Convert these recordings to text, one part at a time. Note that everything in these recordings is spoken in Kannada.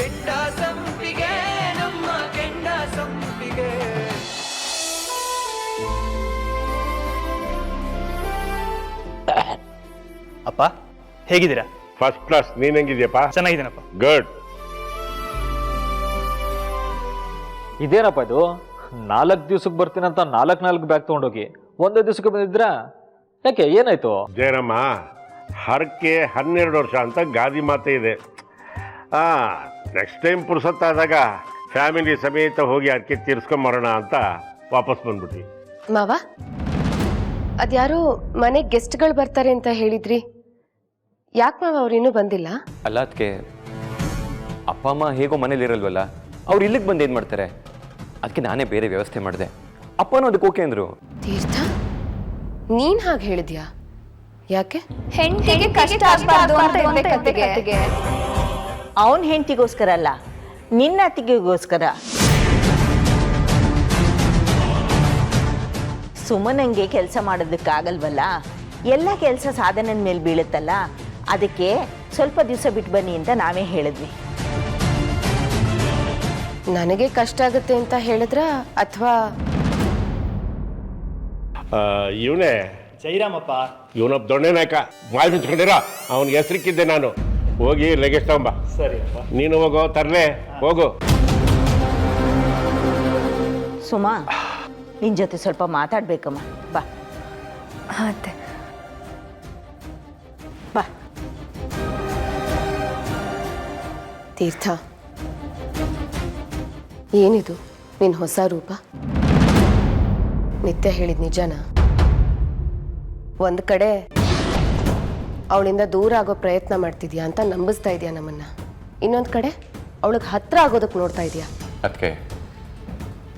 ಕೆಂಡ ಸಂಪಿಗೆ ನಮ್ಮ ಕೆಂಡ ಸಂಪಿಗೆ. ಅಪ್ಪ ಹೇಗಿದ್ದೀರಾ? First class. ನೀನ್ ಹೆಂಗಿದ್ಯಪ್ಪ? ಚೆನ್ನಾಗಿದ್ದೀನಪ್ಪ. ಗುಡ್. ಇದೇನಪ್ಪ ಇದು? 4 ದಿವ್ಸಕ್ಕೆ ಬರ್ತೀನಂತ 4 ಬ್ಯಾಗ್ ತಗೊಂಡೋಗಿ ಒಂದೇ ದಿವ್ಸಕ್ಕೆ ಬಂದಿದ್ರಾ? ಯಾಕೆ, ಏನಾಯ್ತು? ಜಯರಮ್ಮ, ಹರಕೆ 12 ವರ್ಷ ಅಂತ ಗಾದಿ ಮಾತೆ ಇದೆ. ನೆಕ್ಸ್ಟ್ ಟೈಮ್ ಪುರ್ಸತ್ತಾದಾಗ ಫ್ಯಾಮಿಲಿ ಸಮೇತ ಹೋಗಿ ಹರಕೆ ತೀರ್ಸ್ಕೊಂಬರೋಣ ಅಂತ ವಾಪಸ್ ಬಂದ್ಬಿಟ್ಟಿ. ಮಾವ, ಅದ್ಯಾರೋ ಮನೆಗೆ ಗೆಸ್ಟ್ಗಳು ಬರ್ತಾರೆ ಅಂತ ಹೇಳಿದ್ರಿ, ಯಾಕೆ ಮಾವ ಅವ್ರು ಇನ್ನೂ ಬಂದಿಲ್ಲ? ಅಲ್ಲ ಅದಕ್ಕೆ ಅಪ್ಪ ಅಮ್ಮ ಹೇಗೋ ಮನೇಲಿ ಇರಲ್ವಲ್ಲ, ಅವ್ರು ಇಲ್ಲಿಗೆ ಬಂದು ಏನು ಮಾಡ್ತಾರೆ? ಅದಕ್ಕೆ ನಾನೇ ಬೇರೆ ವ್ಯವಸ್ಥೆ ಮಾಡಿದೆ. ಅಪ್ಪನೂ ಅದಕ್ಕೆ ಓಕೆ ಅಂದರು. ತೀರ್ಥ, ನೀನ್ ಹಾಗೆ ಹೇಳಿದ್ಯಾ? ಯಾಕೆ? ಹೆಂಡತಿಗೆ ಕಷ್ಟ ಆಗಬಾರ್ದು ಅಂತ ಇರ್ಬೇಕತ್ತಿಗೆ. ಅವನ ಹೆಂಡತಿಗೋಸ್ಕರ ಅಲ್ಲ, ನಿನ್ನ ಅತ್ತಿಗೆಗೋಸ್ಕರ. ಸುಮನಂಗೆ ಕೆಲಸ ಮಾಡೋದಕ್ಕಾಗಲ್ವಲ್ಲ, ಎಲ್ಲ ಕೆಲಸ ಸಾಧನದ ಮೇಲೆ ಬೀಳುತ್ತಲ್ಲ, ಅದಕ್ಕೆ ಸ್ವಲ್ಪ ದಿವಸ ಬಿಟ್ಟು ಬನ್ನಿ ಅಂತ ನಾವೇ ಹೇಳಿದ್ವಿ. ನನಗೆ ಕಷ್ಟ ಆಗುತ್ತೆ ಅಂತ ಹೇಳಿದ್ರ ಅಥವಾ ಇವನೇ ಜೈರಾಮಪ್ಪ. ಇವನೊಬ್ಬ ದೊಣ್ಣೆ ನಾಯಕ. ಬಾಯ್ ಬಿಚ್ಕೊಂಡಿರ, ಅವನಿಗೆ ಹೆಸರಿಕ್ಕಿದ್ದೆ ನಾನು. ಹೋಗಿ ಲಗೇಜ್ ತಗೊಂಬ. ಸರಿಯಪ್ಪ. ನೀನು ಹೋಗೋ, ತರ್ಲೆ ಹೋಗು. ಸುಮಾ, ನಿನ್ನ ಜೊತೆ ಸ್ವಲ್ಪ ಮಾತಾಡ್ಬೇಕಮ್ಮ. ಬಾ ಅತ್ತೆ. ಬಾ. ತೀರ್ಥ, ಏನಿದು ನಿನ್ನ ಹೊಸ ರೂಪ? ನಿತ್ಯ ಹೇಳಿದ ನಿಜನಾ? ಒಂದು ಕಡೆ ಅವಳಿಂದ ದೂರ ಆಗೋ ಪ್ರಯತ್ನ ಮಾಡ್ತಿದ್ಯಾ ಅಂತ ನಂಬಿಸ್ತಾ ಇದೆಯಾ ನಮ್ಮನ್ನ, ಇನ್ನೊಂದು ಕಡೆ ಅವಳಿಗೆ ಹತ್ರ ಆಗೋದಕ್ಕೆ ನೋಡ್ತಾ ಇದೆಯಾ? ಅದಕ್ಕೆ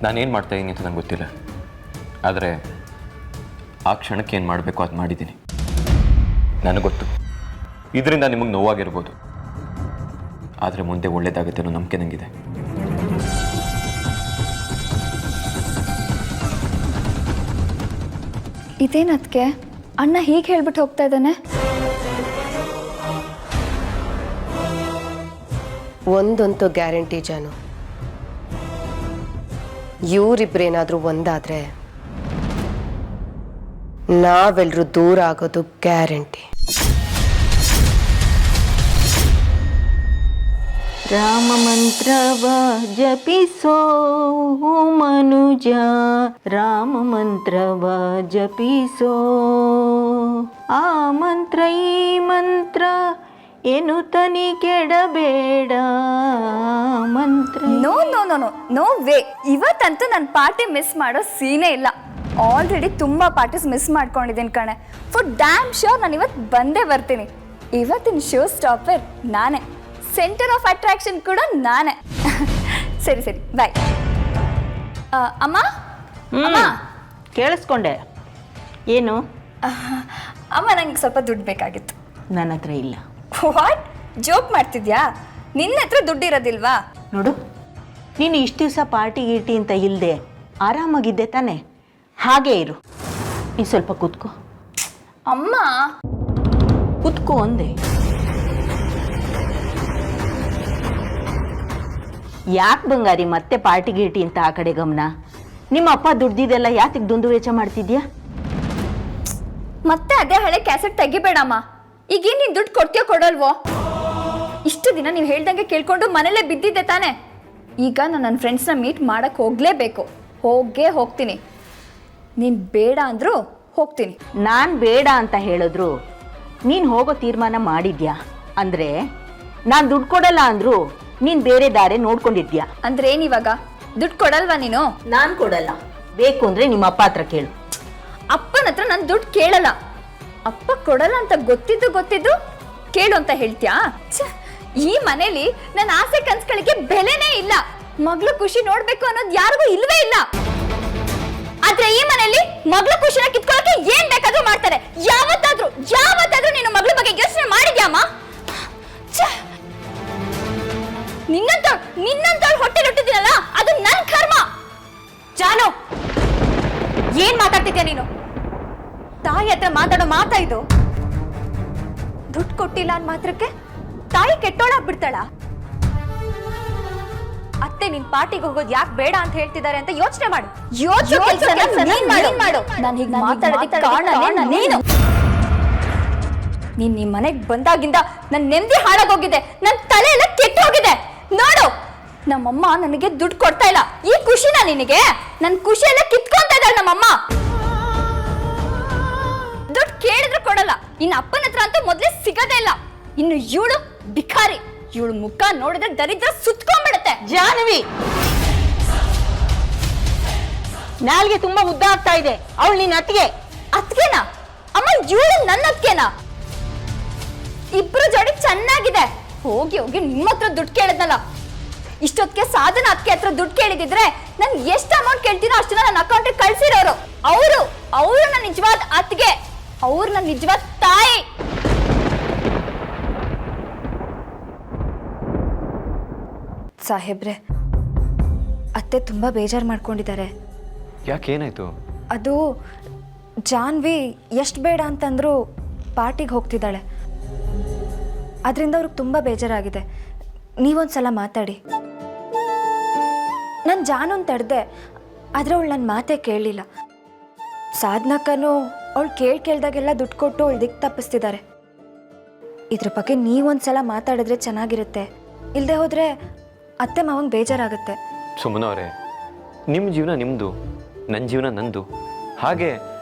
ನಾನೇನು ಮಾಡ್ತಾ ಇದ್ದೀನಿ ಅಂತ ನಂಗೆ ಗೊತ್ತಿಲ್ಲ, ಆದರೆ ಆ ಕ್ಷಣಕ್ಕೆ ಏನು ಮಾಡಬೇಕು ಅದು ಮಾಡಿದ್ದೀನಿ. ನನಗೆ ಗೊತ್ತು ಇದರಿಂದ ನಿಮಗೆ ನೋವಾಗಿರ್ಬೋದು, ಆದರೆ ಮುಂದೆ ಒಳ್ಳೇದಾಗುತ್ತೆ ಅನ್ನೋ ನಂಬಿಕೆ ನನಗಿದೆ. ಇದೇನದ್ಕೆ ಅಣ್ಣ ಹೀಗೆ ಹೇಳ್ಬಿಟ್ಟು ಹೋಗ್ತಾ ಇದ್ದಾನೆ? ಒಂದಂತೂ ಗ್ಯಾರಂಟಿ ಜಾನು, ಇವರಿಬ್ರೇನಾದ್ರೂ ಒಂದಾದ್ರೆ ನಾವೆಲ್ಲರೂ ದೂರ ಆಗೋದು ಗ್ಯಾರಂಟಿ. ರಾಮ ಮಂತ್ರವ ಜಪಿಸೋ ಮನುಜ, ರಾಮ ಮಂತ್ರವ ಜಪಿಸೋ. ಆ ಮಂತ್ರ ಈ ಮಂತ್ರ ಏನು ತನಿ ಕೆಡಬೇಡ ಮಂತ್ರ. No no no no no way. ಇವತ್ತಂತೂ ನನ್ನ ಪಾರ್ಟಿ ಮಿಸ್ ಮಾಡೋ ಸೀನೇ ಇಲ್ಲ. ಆಲ್ರೆಡಿ ತುಂಬ ಪಾರ್ಟೀಸ್ ಮಿಸ್ ಮಾಡ್ಕೊಂಡಿದ್ದೀನಿ ಕಣೆ. ಫಾರ್ ಡ್ಯಾಮ್ ಶ್ಯೂರ್ ನಾನು ಇವತ್ತು ಬಂದೇ ಬರ್ತೀನಿ. ಇವತ್ತಿನ ಶೋ ಸ್ಟಾಪರ್ ನಾನೇ, ಸೆಂಟರ್ ಆಫ್ ಅಟ್ರಾಕ್ಷನ್ ಕೂಡ ನಾನೇ. ಸರಿ ಸರಿ, ಬಾಯ್. ಅಮ್ಮ ಅಮ್ಮ, ಕೇಳಿಸ್ಕೊಂಡೆ? ಏನು? ಅಮ್ಮ, ನಂಗೆ ಸ್ವಲ್ಪ ದುಡ್ಡು ಬೇಕಾಗಿತ್ತು. ನನ್ನ ಹತ್ರ ಇಲ್ಲ. ವಾಟ್, ಜೋಕ್ ಮಾಡ್ತಿದ್ಯಾ? ನಿನ್ನ ಹತ್ರ ದುಡ್ಡು ಇರೋದಿಲ್ವಾ? ನೋಡು, ನೀನು ಇಷ್ಟು ದಿವಸ ಪಾರ್ಟಿ ಗೀಟಿ ಅಂತ ಇಲ್ಲದೆ ಆರಾಮಾಗಿದ್ದೆ ತಾನೆ? ಹಾಗೇ ಇರು. ನೀನು ಸ್ವಲ್ಪ ಕೂತ್ಕೋ. ಅಮ್ಮ, ಕೂತ್ಕೋ ಅಂದೆ. ಯಾಕೆ ಬಂಗಾರಿ ಮತ್ತೆ ಪಾರ್ಟಿ ಗೀಟಿ ಅಂತ ಆ ಕಡೆ ಗಮನ? ನಿಮ್ಮ ಅಪ್ಪ ದುಡ್ದಿದೆಲ್ಲ ಯಾತಿಗೆ ದುಂದು ವೆಚ್ಚ ಮಾಡ್ತಿದ್ಯಾ? ಮತ್ತೆ ಅದೇ ಹಳೆ ಕ್ಯಾಸೆಟ್ ತೆಗಿಬೇಡಮ್ಮ. ಈಗೇನು ನೀನು ದುಡ್ಡು ಕೊಡ್ತೀಯೋ ಕೊಡಲ್ವೋ? ಇಷ್ಟು ದಿನ ನೀವು ಹೇಳ್ದಂಗೆ ಕೇಳ್ಕೊಂಡು ಮನೇಲೇ ಬಿದ್ದಿದ್ದೆ ತಾನೆ. ಈಗ ನಾನು ನನ್ನ ಫ್ರೆಂಡ್ಸ್ನ ಮೀಟ್ ಮಾಡಕ್ಕೆ ಹೋಗಲೇಬೇಕು. ಹೋಗ್ತೀನಿ. ನೀನು ಬೇಡ ಅಂದರೂ ಹೋಗ್ತೀನಿ. ನಾನು ಬೇಡ ಅಂತ ಹೇಳಿದ್ರು ನೀನು ಹೋಗೋ ತೀರ್ಮಾನ ಮಾಡಿದ್ಯಾ? ಅಂದರೆ ನಾನು ದುಡ್ಡು ಕೊಡಲ್ಲ ಅಂದ್ರು ನೀನು ಬೇರೆ ದಾರಿ ನೋಡ್ಕೊಂಡಿದ್ಯಾ? ಅಂದ್ರೆ ಏನಿವಾಗ ದುಡ್ಡು ಕೊಡಲ್ವಾ ನೀನು? ನಾನು ಕೊಡಲ್ಲ. ಬೇಕು ಅಂದರೆ ನಿಮ್ಮ ಅಪ್ಪ ಹತ್ರ ಕೇಳು. ಅಪ್ಪನ ಹತ್ರ ನಾನು ದುಡ್ಡು ಕೇಳಲ್ಲ. ಅಪ್ಪ ಕೊಡಲ್ಲ ಅಂತ ಗೊತ್ತಿದ್ದು ಕೇಳು ಅಂತ ಹೇಳ್ತೀಯಾ? ಈ ಮನೇಲಿ ನನ್ನ ಆಸೆ ಕನ್ಸುಗಳಿಗೆ ಬೆಲೆನೇ ಇಲ್ಲ. ಮಗಳು ಖುಷಿ ನೋಡ್ಬೇಕು ಅನ್ನೋದು ಯಾರಿಗೂ ಇಲ್ವೇ ಇಲ್ಲ. ಆದ್ರೆ ಈ ಮನೆಯಲ್ಲಿ ಮಗಳು ಖುಷಿನ ಕಿತ್ಕೊಳ್ಳೋಕೆ ಏನ್ ಬೇಕಾದ್ರೂ ಮಾಡ್ತಾರೆ. ಯಾವತ್ತಾದ್ರೂ ನೀನು ಮಗಳ ಬಗ್ಗೆ ಯೋಚನೆ ಮಾಡಿದ್ಯಾಮ್ಮ? ನಿನ್ನಂತ ಹೊಟ್ಟೆ ಹುಟ್ಟಿದ್ದೀನಲ್ಲ, ಅದು ನನ್ನ ಕರ್ಮ. ಜಾನು, ಏನ್ ಮಾತಾಡ್ತಿದ್ಯಾ ನೀನು? ತಾಯಿ ಹತ್ರ ಮಾತಾಡೋ ಮಾತಾ ಇದು? ದುಡ್ಡು ಕೊಟ್ಟಿಲ್ಲ ಅಂದ ಮಾತ್ರಕ್ಕೆ ತಾಯಿ ಕೆಟ್ಟೋಳಾಗ್ಬಿಡ್ತಾಳ? ಅತ್ತೆ ನಿನ್ ಪಾರ್ಟಿಗೆ ಹೋಗೋದು ಯಾಕೆ ಬೇಡ ಅಂತ ಹೇಳ್ತಿದ್ದಾರೆ ಅಂತ ಯೋಚನೆ ಮಾಡು. ನಾನು ಹೀಗೆ ಮಾತಾಡೋದಕ್ಕೆ ಕಾರಣ ನೀನು. ನೀನ್ ಈ ಮನೆಗೆ ಬಂದಾಗಿಂದ ನನ್ನ ನೆಮ್ಮದಿ ಹಾಳಾಗೋಗಿದೆ, ನನ್ನ ತಲೆ ಎಲ್ಲ ಕೆಟ್ಟು ಹೋಗಿದೆ. ನೋಡು, ನಮ್ಮಮ್ಮ ನನಗೆ ದುಡ್ಡು ಕೊಡ್ತಾ ಇಲ್ಲ. ಈ ಖುಷಿನ ನಿನಗೆ? ನನ್ನ ಖುಷಿ ಎಲ್ಲ ಕಿತ್ಕೊಂತ ಇದ್ದಾಳೆ ನಮ್ಮಮ್ಮ. ದುಡ್ಡು ಕೇಳಿದ್ರು ಕೊಡಲ್ಲ. ಇನ್ನು ಅಪ್ಪನ ಹತ್ರ ಅಂತೂ ಮೊದಲೇ ಸಿಗದೇ ಇಲ್ಲ. ಇನ್ನು ಇವಳು ಬಿಕಾರಿ. ಇವಳು ಮುಖ ನೋಡಿದ್ರೆ ದರಿದ್ರ ಸುತ್ಕೊಂಡ್ಬಿಡುತ್ತೆ. ಜಾಹ್ನವಿ, ನಾಲ್ಗೆ ತುಂಬಾ ಉದ್ದ ಆಗ್ತಾ ಇದೆ. ಅವಳು ನಿನ್ನ ಅತ್ತಿಗೆ. ಅತ್ಗೆನಾ? ಅಮ್ಮ, ಇವಳು ನನ್ನ ಅತ್ಗೆನಾ? ಇಬ್ರು ಜೋಡಿ ಚೆನ್ನಾಗಿದೆ. ಹೋಗಿ ಹೋಗಿ ನಿಮ್ಮ ಹತ್ರ ದುಡ್ಡು ಕೇಳಿದ್ನಲ್ಲ. ಇಷ್ಟೊತ್ತಿಗೆ ಸಾಧನ ಅತ್ಗೆ ಹತ್ರ ದುಡ್ಡು ಕೇಳಿದಿದ್ರೆ ನಾನು ಎಷ್ಟು ಅಮೌಂಟ್ ಕೇಳ್ತೀನೋ ಅಷ್ಟನ್ನ ನನ್ನ ಅಕೌಂಟಿಗೆ ಕಳ್ಸಿರೋರು. ಅವರು ನನ್ನ ನಿಜವಾದ ಅತ್ಗೆ, ಅವ್ರು ನನ್ನ ನಿಜವಾದ ತಾಯಿ. ಸಾಹೇಬ್ರೆ, ಅತ್ತೆ ತುಂಬಾ ಬೇಜಾರು ಮಾಡ್ಕೊಂಡಿದ್ದಾರೆ. ಯಾಕೇನಾಯ್ತು? ಅದು ಜಾನ್ವಿ ಎಷ್ಟು ಬೇಡ ಅಂತಂದ್ರು ಪಾರ್ಟಿಗೆ ಹೋಗ್ತಿದ್ದಾಳೆ. ಅದರಿಂದ ಅವ್ರಿಗೆ ತುಂಬ ಬೇಜಾರಾಗಿದೆ. ನೀವೊಂದ್ಸಲ ಮಾತಾಡಿ. ನಾನು ಜಾನೂನ್ ತಡೆದೆ, ಆದರೆ ಅವಳು ನನ್ನ ಮಾತೇ ಕೇಳಲಿಲ್ಲ. ಸಾಧನಕ್ಕನೂ ಅವಳು ಕೇಳ್ದಾಗೆಲ್ಲ ದುಡ್ಡು ಕೊಟ್ಟು ಅವಳು ದಿಕ್ಕು ತಪ್ಪಿಸ್ತಿದ್ದಾರೆ. ಇದ್ರ ಬಗ್ಗೆ ನೀವೊಂದ್ಸಲ ಮಾತಾಡಿದ್ರೆ ಚೆನ್ನಾಗಿರುತ್ತೆ. ಇಲ್ಲದೆ ಹೋದರೆ ಅತ್ತೆ ಮಾವಂಗೆ ಬೇಜಾರಾಗುತ್ತೆ. ಸುಮ್ಮನವ್ರೆ, ನಿಮ್ಮ ಜೀವನ ನಿಮ್ಮದು, ನನ್ನ ಜೀವನ ನಂದು. ಹಾಗೆ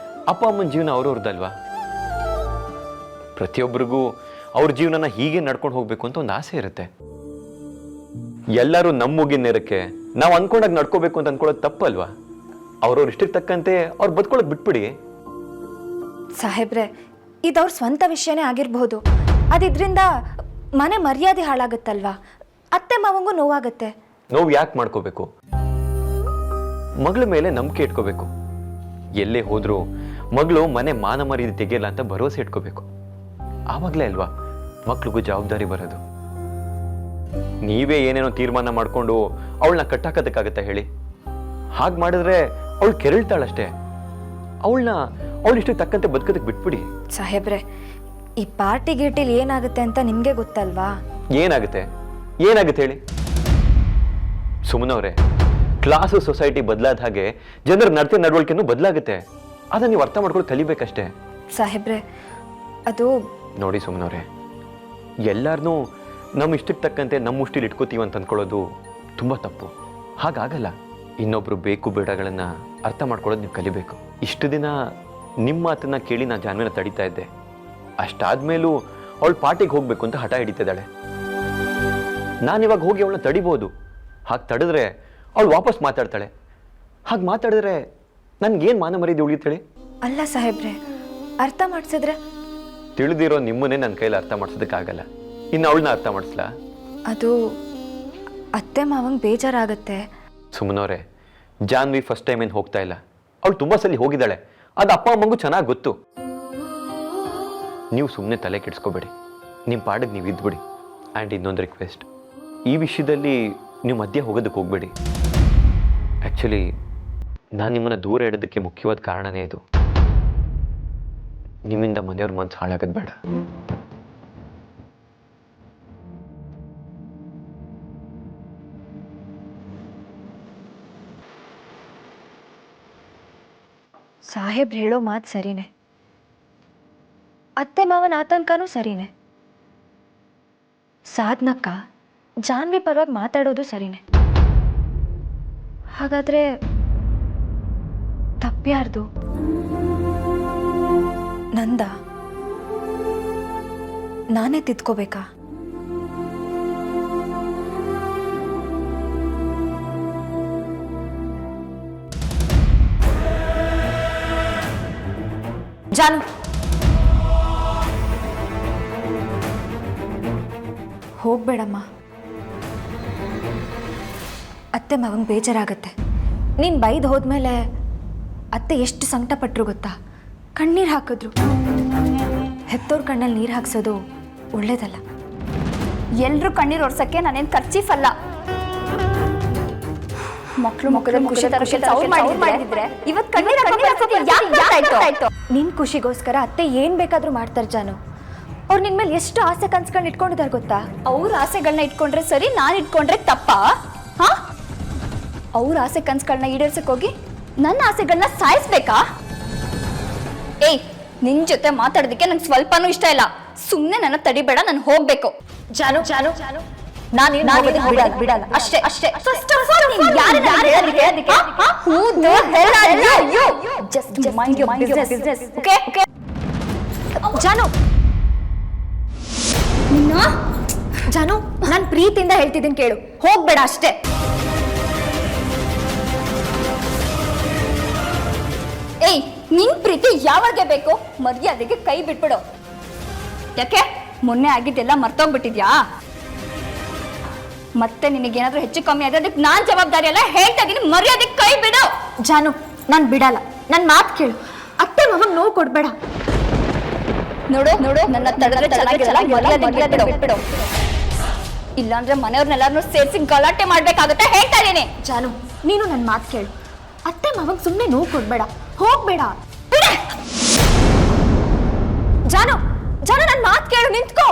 ಅಪ್ಪ ಅಮ್ಮನ ಜೀವನ ಅವ್ರವ್ರದ್ದಲ್ವಾ? ಪ್ರತಿಯೊಬ್ಬರಿಗೂ ಅವ್ರ ಜೀವನನ ಹೀಗೆ ನಡ್ಕೊಂಡು ಹೋಗ್ಬೇಕು ಅಂತ ಒಂದು ಆಸೆ ಇರುತ್ತೆ. ಎಲ್ಲರೂ ನಮ್ಮ ಮುಗಿನ ನೇರಕ್ಕೆ ನಾವು ಅನ್ಕೊಂಡಾಗ ನಡ್ಕೋಬೇಕು ಅಂತ ಅನ್ಕೊಳ್ಳೋದು ತಪ್ಪಲ್ವಾ? ಅವ್ರವ್ರ ಇಷ್ಟಕ್ಕೆ ತಕ್ಕಂತೆ ಅವ್ರು ಬದುಕೊಳ್ಳೋದು ಬಿಟ್ಬಿಡಿ. ಸಾಹೇಬ್ರೆ, ಇದವ್ರ ಸ್ವಂತ ವಿಷಯನೇ ಆಗಿರಬಹುದು. ಅದಿದ್ರಿಂದ ಮನೆ ಮರ್ಯಾದೆ ಹಾಳಾಗುತ್ತಲ್ವಾ? ಅತ್ತೆ ಮಾವಂಗೂ ನೋವಾಗುತ್ತೆ. ನೋವು ಯಾಕೆ ಮಾಡ್ಕೋಬೇಕು? ಮಗಳ ಮೇಲೆ ನಂಬಿಕೆ ಇಟ್ಕೋಬೇಕು. ಎಲ್ಲೇ ಹೋದ್ರೂ ಮಗಳು ಮನೆ ಮಾನ ಮರ್ಯಾದೆ ತೆಗೆಯಲ್ಲ ಅಂತ ಭರವಸೆ ಇಟ್ಕೋಬೇಕು. ಆವಾಗಲೇ ಅಲ್ವಾ ಮಕ್ಳಿಗೂ ಜವಾಬ್ದಾರಿ ಬರೋದು. ನೀವೇ ಏನೇನೋ ತೀರ್ಮಾನ ಮಾಡ್ಕೊಂಡು ಅವಳನ್ನ ಕಟ್ಟಾಕೋದಕ್ಕಾಗತ್ತಾ ಹೇಳಿ? ಹಾಗೆ ಮಾಡಿದ್ರೆ ಅವಳು ಕೆರಳ್ತಾಳಷ್ಟೇ. ಅವಳು ಇಷ್ಟಕ್ಕೆ ತಕ್ಕಂತೆ ಬದುಕೋದಕ್ಕೆ ಬಿಟ್ಬಿಡಿ. ಸಾಹೇಬ್ರೆ, ಈ ಪಾರ್ಟಿ ಗೀಟಿಲಿ ಏನಾಗುತ್ತೆ ಅಂತ ನಿಮ್ಗೆ ಗೊತ್ತಲ್ವಾ? ಏನಾಗುತ್ತೆ ಹೇಳಿ? ಸುಮ್ಮನವ್ರೆ, ಕ್ಲಾಸು ಸೊಸೈಟಿ ಬದಲಾದ ಹಾಗೆ ಜನರ ನಡತೆ ನಡವಳಿಕೆನೂ ಬದಲಾಗುತ್ತೆ. ಅದನ್ನ ನೀವು ಅರ್ಥ ಮಾಡ್ಕೊಂಡು ಕಲಿಬೇಕಷ್ಟೇ. ಸಾಹೇಬ್ರೆ, ಅದು ನೋಡಿ ಸುಮ್ಮನವ್ರೆ, ಎಲ್ಲಾರನ್ನೂ ನಮ್ಮ ಇಷ್ಟಕ್ಕೆ ತಕ್ಕಂತೆ ನಮ್ಮ ಮುಷ್ಟಿಲಿ ಇಟ್ಕೋತೀವಿ ಅಂತ ಅಂದ್ಕೊಳ್ಳೋದು ತುಂಬ ತಪ್ಪು. ಹಾಗಾಗಲ್ಲ. ಇನ್ನೊಬ್ರು ಬೇಕು ಬೇಡಗಳನ್ನು ಅರ್ಥ ಮಾಡ್ಕೊಳ್ಳೋದು ನೀವು ಕಲಿಬೇಕು. ಇಷ್ಟು ದಿನ ನಿಮ್ಮ ಮಾತನ್ನ ಕೇಳಿ ನಾನು ಜಾನ್ವಿನ ತಡೀತಾ ಇದ್ದೆ. ಅಷ್ಟಾದ್ಮೇಲೂ ಅವಳು ಪಾರ್ಟಿಗೆ ಹೋಗ್ಬೇಕು ಅಂತ ಹಠ ಹಿಡಿತಿದ್ದಾಳೆ. ನಾನಿವಾಗ ಹೋಗಿ ಅವಳನ್ನ ತಡಿಬೋದು. ಹಾಗೆ ತಡೆದ್ರೆ ಅವಳು ವಾಪಸ್ ಮಾತಾಡ್ತಾಳೆ. ಹಾಗೆ ಮಾತಾಡಿದ್ರೆ ನನ್ಗೇನು ಮಾನ ಮರ್ಯಾದೆ ಉಳಿಯುತ್ತೇಳಿ? ಅಲ್ಲ ಸಾಹೇಬ್ರೆ, ಅರ್ಥ ಮಾಡಿಸಿದ್ರೆ? ತಿಳಿದಿರೋ ನಿಮ್ಮನ್ನೇ ನನ್ನ ಕೈಲಿ ಅರ್ಥ ಮಾಡಿಸೋದಕ್ಕಾಗಲ್ಲ. ಇನ್ನು ಅವಳನ್ನ ಅರ್ಥ ಮಾಡಿಸ್ಲಾ? ಅದು ಅತ್ತೆ ಮಾವಂಗೆ ಬೇಜಾರಾಗತ್ತೆ. ಸುಮ್ಮನವ್ರೆ, ಜಾನ್ವಿ ಫಸ್ಟ್ ಟೈಮ್ ಏನು ಹೋಗ್ತಾ ಇಲ್ಲ. ಅವಳು ತುಂಬ ಸಲ ಹೋಗಿದ್ದಾಳೆ. ಅದು ಅಪ್ಪ ಅಮ್ಮಂಗೂ ಚೆನ್ನಾಗಿ ಗೊತ್ತು. ನೀವು ಸುಮ್ಮನೆ ತಲೆ ಕೆಡಿಸ್ಕೋಬೇಡಿ. ನಿಮ್ಮ ಪಾಡಿಗೆ ನೀವು ಇದ್ಬಿಡಿ. ಆ್ಯಂಡ್ ಇನ್ನೊಂದು ರಿಕ್ವೆಸ್ಟ್, ಈ ವಿಷಯದಲ್ಲಿ ನೀವು ಮಧ್ಯೆ ಹೋಗೋದಕ್ಕೆ ಹೋಗಬೇಡಿ. ಆ್ಯಕ್ಚುಲಿ ನಾನು ನಿಮ್ಮನ್ನು ದೂರ ಇಡೋದಕ್ಕೆ ಮುಖ್ಯವಾದ ಕಾರಣನೇ ಇದು. ನಿಮ್ಮಿಂದ ಮನೆಯವ್ರ ಮನಸ್ಸು ಹಾಳಾಗೋದು ಬೇಡ. ಸಾಹೇಬ್ರು ಹೇಳೋ ಮಾತು ಸರಿನೇ. ಅತ್ತೆ ಮಾವನ ಆತಂಕನೂ ಸರಿನೇ. ಸಾಧನಕ್ಕ ಜಾನ್ವಿ ಪರವಾಗಿ ಮಾತಾಡೋದು ಸರಿನೇ. ಹಾಗಾದ್ರೆ ತಪ್ಪ್ಯಾರ್ದು? ನಂದ? ನಾನೇ ತಿದ್ಕೋಬೇಕಾ? ಜಾನು, ಹೋಗ್ಬೇಡಮ್ಮ. ಅತ್ತೆ ಮಾವಂಗೆ ಬೇಜಾರಾಗತ್ತೆ. ನೀನು ಬೈದು ಹೋದ್ಮೇಲೆ ಅತ್ತೆ ಎಷ್ಟು ಸಂಕಟ ಪಟ್ಟರು ಗೊತ್ತಾ? ಕಣ್ಣೀರು ಹಾಕಿದ್ರು. ಹೆತ್ತೋರ್ ಕಣ್ಣಲ್ಲಿ ನೀರು ಹಾಕ್ಸೋದು ಒಳ್ಳೇದಲ್ಲ. ಎಲ್ಲರೂ ಕಣ್ಣೀರು ಒರ್ಸಕ್ಕೆ ನಾನೇನು ಖರ್ಚೀಫಲ್ಲ. ಮಕ್ಕಳು ಮುಖದಲ್ಲಿ ಖುಷಿ ಮಾಡಿದ್ರೆ ಇವತ್ತು ಕಣ್ಣೀರು. ನಿನ್ ಖುಷಿಗೋಸ್ಕರ ಅತ್ತೆ ಏನ್ ಬೇಕಾದ್ರೂ ಮಾಡ್ತಾರೆ ಜಾನು. ಅವ್ರು ನಿನ್ ಮೇಲೆ ಎಷ್ಟು ಆಸೆ ಕನ್ಸ್ಕೊಂಡು ಇಟ್ಕೊಂಡಿದ್ದಾರೆ ಗೊತ್ತಾ? ಅವ್ರ ಆಸೆಗಳನ್ನ ಇಟ್ಕೊಂಡ್ರೆ ಸರಿ, ನಾನು ಇಟ್ಕೊಂಡ್ರೆ ತಪ್ಪಾ? ಹಾ, ಅವ್ರ ಆಸೆ ಕನ್ಸುಗಳನ್ನ ಈಡೇರ್ಸಕ್ ಹೋಗಿ ನನ್ನ ಆಸೆಗಳನ್ನ ಸಾಯಿಸ್ಬೇಕಾ? ಏಯ್, ನಿನ್ ಜೊತೆ ಮಾತಾಡೋದಕ್ಕೆ ನಂಗೆ ಸ್ವಲ್ಪನೂ ಇಷ್ಟ ಇಲ್ಲ. ಸುಮ್ಮನೆ ನನ್ನ ತಡಿಬೇಡ, ನಾನು ಹೋಗ್ಬೇಕು. ಜಾನು ಜಾನು ಜಾನು ನಾನು ಬಿಡಲ್ಲ ಅಷ್ಟೇ ಅಷ್ಟೇ. First of all, ನೀನ್ ಯಾರನ್ನ ಹೇಳೋದಕ್ಕೆ? Who the hell are you? Just mind your business. Okay? ಜಾನು ಜಾನು, ನಾನು ಪ್ರೀತಿಯಿಂದ ಹೇಳ್ತಿದ್ದೀನಿ ಕೇಳು, ಹೋಗ್ಬೇಡ ಅಷ್ಟೇ. ಏಯ್, ನಿನ್ ಪ್ರೀತಿ ಯಾವಾಗೆ ಬೇಕು? ಮರ್ಯಾದೆಗೆ ಕೈ ಬಿಟ್ಬಿಡು. ಯಾಕೆ ಮೊನ್ನೆ ಆಗಿದ್ದೆಲ್ಲ ಮರ್ತೋಗ್ಬಿಟ್ಟಿದ್ಯಾ? ಮತ್ತೆ ನಿನಗೇನಾದ್ರೂ ಹೆಚ್ಚು ಕಮ್ಮಿ ಆದ್ರೆ ಅದಕ್ಕೆ ನಾನ್ ಜವಾಬ್ದಾರಿ ಅಲ್ಲ, ಹೇಳ್ತಾ ಇದೀನಿ, ಮರ್ಯಾದೆಗೆ ಕೈ ಬಿಡು. ಜಾನು, ನಾನು ಬಿಡಲ್ಲ. ನನ್ನ ಮಾತು ಕೇಳು. ಅತ್ತೆ ಮಾವನ್ ನೋವು ಕೊಡ್ಬೇಡ. ನೋಡು ನೋಡು, ನನ್ನ ತಡೆದ್ರೆ ಚೆನ್ನಾಗಿರಲ್ಲ, ಮರ್ಯಾದೆಗೆ ಬಿಟ್ಬಿಡು. ಇಲ್ಲಾಂದ್ರೆ ಮನೆಯವ್ರನ್ನೆಲ್ಲಾರು ಸೇರಿಸಿ ಗಲಾಟೆ ಮಾಡ್ಬೇಕಾಗತ್ತೆ, ಹೇಳ್ತಾ ಇದೀನಿ. ಜಾನು, ನೀನು ನನ್ನ ಮಾತು ಕೇಳು. ಅತ್ತೆ ಮಾವಂಗ್ ಸುಮ್ಮನೆ ನೋವು ಕೊಡ್ಬೇಡ, ಹೋಗ್ಬೇಡ. ಜಾನು ಜಾನು, ನನ್ನ ಮಾತು ಕೇಳು, ನಿಂತ್ಕೋ.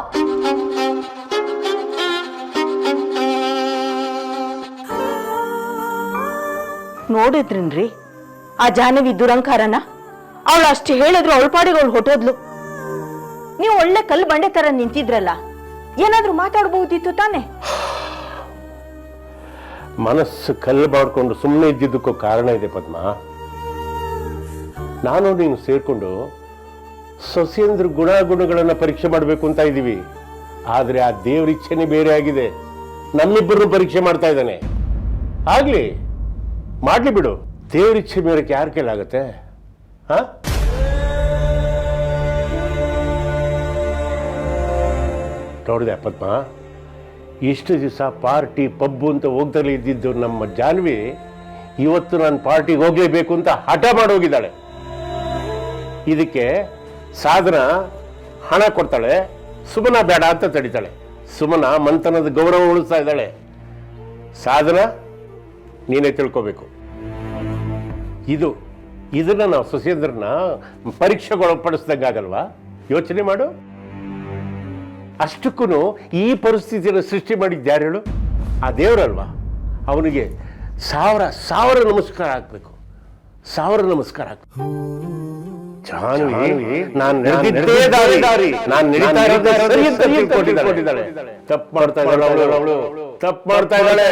ನೋಡಿದ್ರಿ ಆ ಜಾಹ್ನವಿ ದುರಂಕಾರನ? ಅವಳು ಅಷ್ಟು ಹೇಳಿದ್ರು ಅವಳ ಪಾಡಿಗೆ ಅವಳು ಹೊಟ್ಟೋದ್ಲು. ನೀವು ಒಳ್ಳೆ ಕಲ್ಲು ಬಂಡೆ ತರ ನಿಂತಿದ್ರಲ್ಲ, ಏನಾದ್ರೂ ಮಾತಾಡ್ಬಹುದಿತ್ತು ತಾನೆ? ಮನಸ್ಸು ಕಲ್ಲು ಮಾಡಿಕೊಂಡು ಸುಮ್ಮನೆ ಇದ್ದಿದ್ದಕ್ಕೂ ಕಾರಣ ಇದೆ ಪದ್ಮ. ನಾನು ನೀನು ಸೇರ್ಕೊಂಡು ಸೊಸೆಯಂದ್ರ ಗುಣಗಳನ್ನು ಪರೀಕ್ಷೆ ಮಾಡಬೇಕು ಅಂತ ಇದ್ದೀವಿ. ಆದರೆ ಆ ದೇವ್ರ ಇಚ್ಛೆನೇ ಬೇರೆ ಆಗಿದೆ. ನಮ್ಮಿಬ್ಬರನ್ನು ಪರೀಕ್ಷೆ ಮಾಡ್ತಾ ಇದ್ದಾನೆ. ಆಗ್ಲಿ, ಮಾಡ್ಲಿ ಬಿಡು. ದೇವ್ರ ಇಚ್ಛೆ ಮೇರೆಗೆ ಯಾರ ಕೈಲಾಗತ್ತೆ? ಹಾ, ನೋಡಿದೆ ಪದ್ಮ, ಇಷ್ಟು ದಿವಸ ಪಾರ್ಟಿ ಪಬ್ಬು ಅಂತ ಹೋಗ್ದಲೇ ಇದ್ದಿದ್ದು ನಮ್ಮ ಜಾನ್ವಿ ಇವತ್ತು ನಾನು ಪಾರ್ಟಿಗೆ ಹೋಗ್ಲೇಬೇಕು ಅಂತ ಹಠ ಮಾಡೋಗಿದ್ದಾಳೆ. ಇದಕ್ಕೆ ಸಾಧನ ಹಣ ಕೊಡ್ತಾಳೆ, ಸುಮನ ಬೇಡ ಅಂತ ತಡಿತಾಳೆ. ಸುಮನ ಮಂಥನದ ಗೌರವ ಉಳಿಸ್ತಾ ಇದ್ದಾಳೆ. ಸಾಧನ ನೀನೇ ತಿಳ್ಕೋಬೇಕು. ಇದನ್ನ ನಾವು ಸೊಸೆಯಂದ್ರನ್ನ ಪರೀಕ್ಷೆಗೊಳಪಡಿಸ್ದಂಗಾಗಲ್ವಾ? ಯೋಚನೆ ಮಾಡು. ಅಷ್ಟಕ್ಕೂ ಈ ಪರಿಸ್ಥಿತಿಯನ್ನು ಸೃಷ್ಟಿ ಮಾಡಿದ್ದು ಯಾರು ಹೇಳು? ಆ ದೇವರಲ್ವಾ? ಅವನಿಗೆ ಸಾವಿರ ನಮಸ್ಕಾರ ಹಾಕ್ಬೇಕು. 1000 ನಮಸ್ಕಾರ ಹಾಕ್ಬೇಕು. ಜಾಹ್ನವಿ, ನಾನು ನಡೆದಿದ್ದೇ ದಾರಿ, ನಾನು ನಡೀತಾ ಇರೋದೇ ಸರಿ ಅಂತ ತಿಳ್ಕೊಂಡಿದ್ದಾಳೆ. ತಪ್ಪು ಮಾಡ್ತಾ ಇದ್ದಾಳೆ ಅವಳು, ತಪ್ಪು ಮಾಡ್ತಾ ಇದ್ದಾಳೆ.